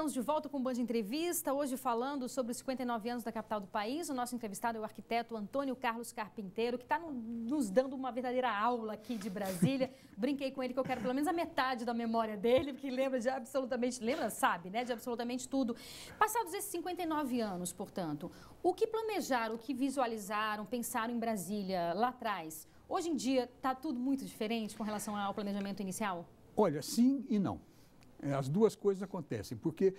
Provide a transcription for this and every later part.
Estamos de volta com o Band Entrevista, hoje falando sobre os 59 anos da capital do país. O nosso entrevistado é o arquiteto Antônio Carlos Carpinteiro, que está nos dando uma verdadeira aula aqui de Brasília. Brinquei com ele que eu quero pelo menos a metade da memória dele, porque lembra de absolutamente, sabe, né, de absolutamente tudo. Passados esses 59 anos, portanto, o que planejaram, o que visualizaram, pensaram em Brasília lá atrás, hoje em dia está tudo muito diferente com relação ao planejamento inicial? Olha, sim e não. As duas coisas acontecem, porque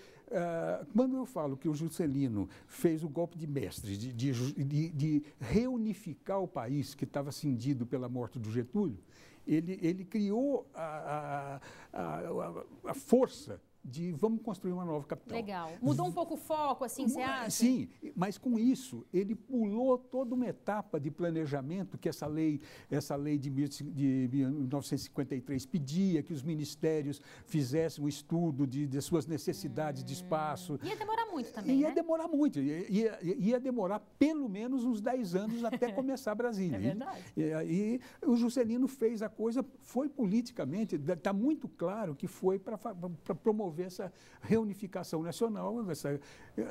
quando eu falo que o Juscelino fez o golpe de mestre, de reunificar o país que estava cindido pela morte do Getúlio, ele criou a força de vamos construir uma nova capital. Legal. Mudou um pouco o foco, assim, você acha? Sim, mas com isso ele pulou toda uma etapa de planejamento que essa lei de 1953 pedia, que os ministérios fizessem um estudo de suas necessidades de espaço. Ia demorar muito também, Ia demorar muito, ia demorar pelo menos uns 10 anos até começar Brasília. É verdade. E o Juscelino fez a coisa, foi politicamente, está muito claro que foi para promover essa reunificação nacional, essa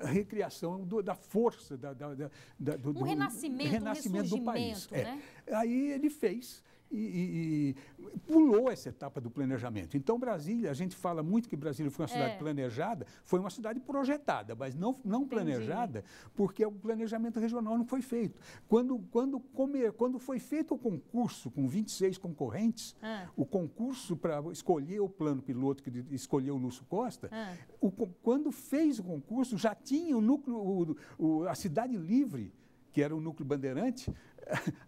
recriação da força do renascimento do país. Né? Aí ele fez e pulou essa etapa do planejamento. Então, Brasília, a gente fala muito que Brasília foi uma cidade planejada, foi uma cidade projetada, mas não planejada, porque o planejamento regional não foi feito. Quando foi feito o concurso com 26 concorrentes, o concurso para escolher o plano piloto que escolheu o Lúcio Costa, quando fez o concurso, já tinha o núcleo, a Cidade Livre, que era o núcleo bandeirante,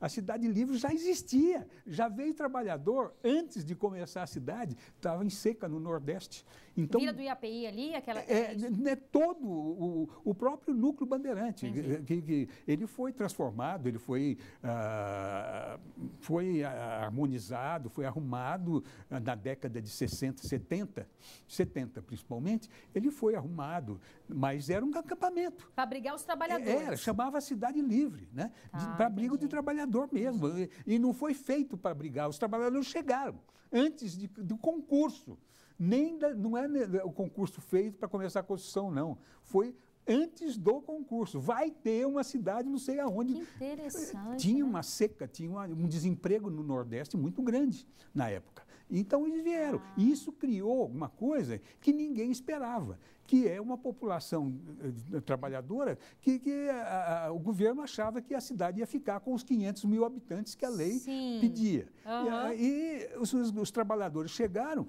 a Cidade Livre já existia, já veio trabalhador, antes de começar a cidade, estava em Seca, no Nordeste. Então, Vila do IAPI ali, aquela... todo o próprio núcleo bandeirante, que ele foi transformado, ele foi harmonizado, foi arrumado na década de 60, 70 principalmente, ele foi arrumado, mas era um acampamento. Para abrigar os trabalhadores. Chamava Cidade Livre, né? Para abrigo de trabalhador mesmo. E não foi feito para abrigar, os trabalhadores chegaram antes do concurso. Não é o concurso feito para começar a construção, não. Foi antes do concurso. Vai ter uma cidade, não sei aonde. Que interessante. Tinha uma seca, tinha um desemprego no Nordeste muito grande na época. Então eles vieram. E isso criou uma coisa que ninguém esperava, que é uma população trabalhadora que o governo achava que a cidade ia ficar com os 500 mil habitantes que a lei pedia. E os trabalhadores chegaram,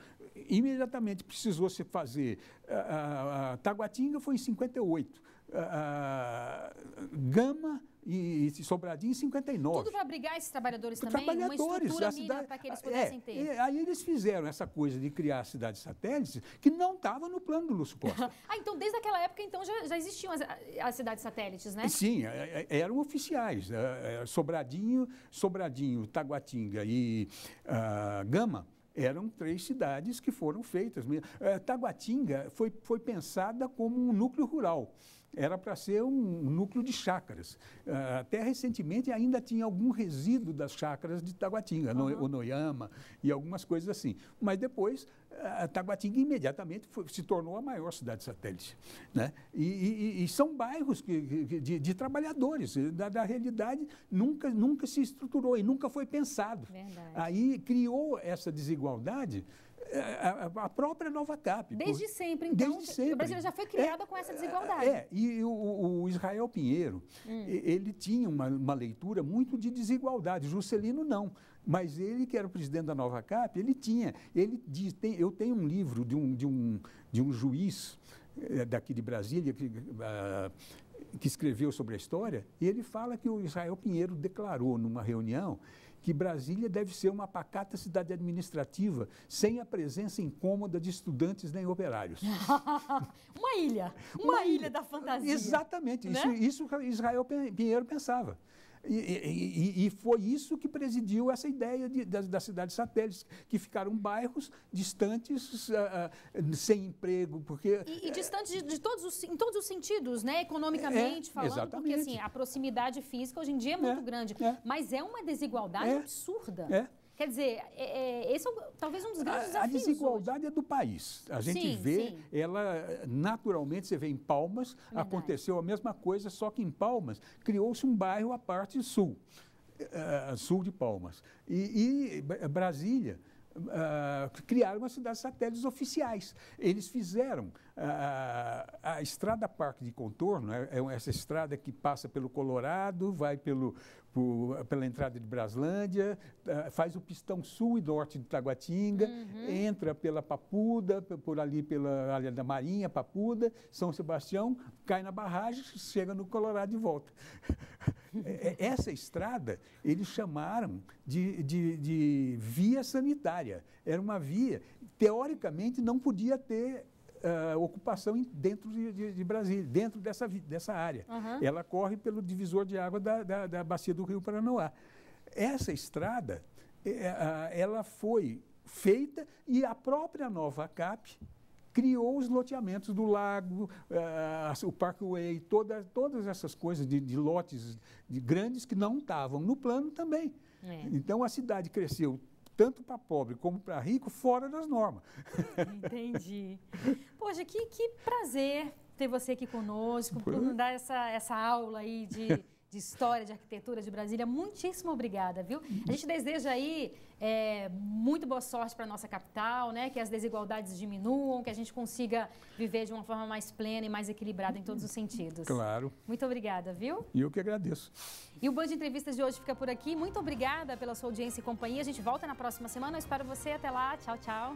imediatamente precisou se fazer. Taguatinga foi em 58, Gama e Sobradinho em 59. Tudo para abrigar esses trabalhadores também? Uma estrutura mínima para que eles pudessem ter. Aí eles fizeram essa coisa de criar cidades satélites que não estava no plano do Lúcio Costa. Então desde aquela época então, já existiam as cidades satélites, né? Sim, eram oficiais. Sobradinho, Taguatinga e Gama eram 3 cidades que foram feitas. Taguatinga foi pensada como um núcleo rural. Era para ser um núcleo de chácaras. Até recentemente ainda tinha algum resíduo das chácaras de Taguatinga, o Noyama e algumas coisas assim. Mas depois, Taguatinga imediatamente se tornou a maior cidade satélite. Né? E são bairros de trabalhadores. Da realidade, nunca se estruturou e nunca foi pensado. Verdade. Aí criou essa desigualdade a própria Nova Cap. Desde sempre, então, desde sempre. O Brasil já foi criado com essa desigualdade. E o Israel Pinheiro, ele tinha uma leitura muito de desigualdade, Juscelino não, mas ele, que era o presidente da Nova Cap, ele diz, eu tenho um livro de um juiz daqui de Brasília, que escreveu sobre a história, e ele fala que o Israel Pinheiro declarou numa reunião que Brasília deve ser uma pacata cidade administrativa sem a presença incômoda de estudantes nem operários. Uma ilha da fantasia. Exatamente, né? isso Israel Pinheiro pensava. E foi isso que presidiu essa ideia das cidades satélites, que ficaram bairros distantes, sem emprego, porque... E distantes em todos os sentidos, né? Economicamente falando, exatamente. Porque assim, a proximidade física hoje em dia é muito grande, mas é uma desigualdade absurda. Quer dizer, esse é talvez um dos grandes desafios. A desigualdade hoje é do país. A gente vê, ela naturalmente, você vê em Palmas, aconteceu a mesma coisa, só que em Palmas criou-se um bairro à parte sul, sul de Palmas. E Brasília criaram uma cidade satélites oficiais. Eles fizeram a estrada Parque de Contorno, essa estrada que passa pelo Colorado, vai pela entrada de Braslândia, faz o pistão sul e norte de Taguatinga, entra pela Papuda, por ali pela área da Marinha, Papuda, São Sebastião, cai na barragem, chega no Colorado de volta. Essa estrada, eles chamaram de via sanitária. Era uma via, teoricamente, não podia ter ocupação dentro de Brasília, dentro dessa área. Ela corre pelo divisor de água da bacia do Rio Paranoá. Essa estrada, ela foi feita e a própria Nova Cap criou os loteamentos do lago, o Parkway, todas essas coisas de lotes grandes que não estavam no plano também. Então a cidade cresceu tanto para pobre como para rico, fora das normas. Entendi. Poxa, que prazer ter você aqui conosco, por nos dar essa aula aí de história, de arquitetura de Brasília. Muitíssimo obrigada, viu? A gente deseja aí muito boa sorte para a nossa capital, né? Que as desigualdades diminuam, que a gente consiga viver de uma forma mais plena e mais equilibrada em todos os sentidos. Claro. Muito obrigada, viu? E eu que agradeço. E o Band Entrevistas de hoje fica por aqui. Muito obrigada pela sua audiência e companhia. A gente volta na próxima semana. Eu espero você. Até lá. Tchau, tchau.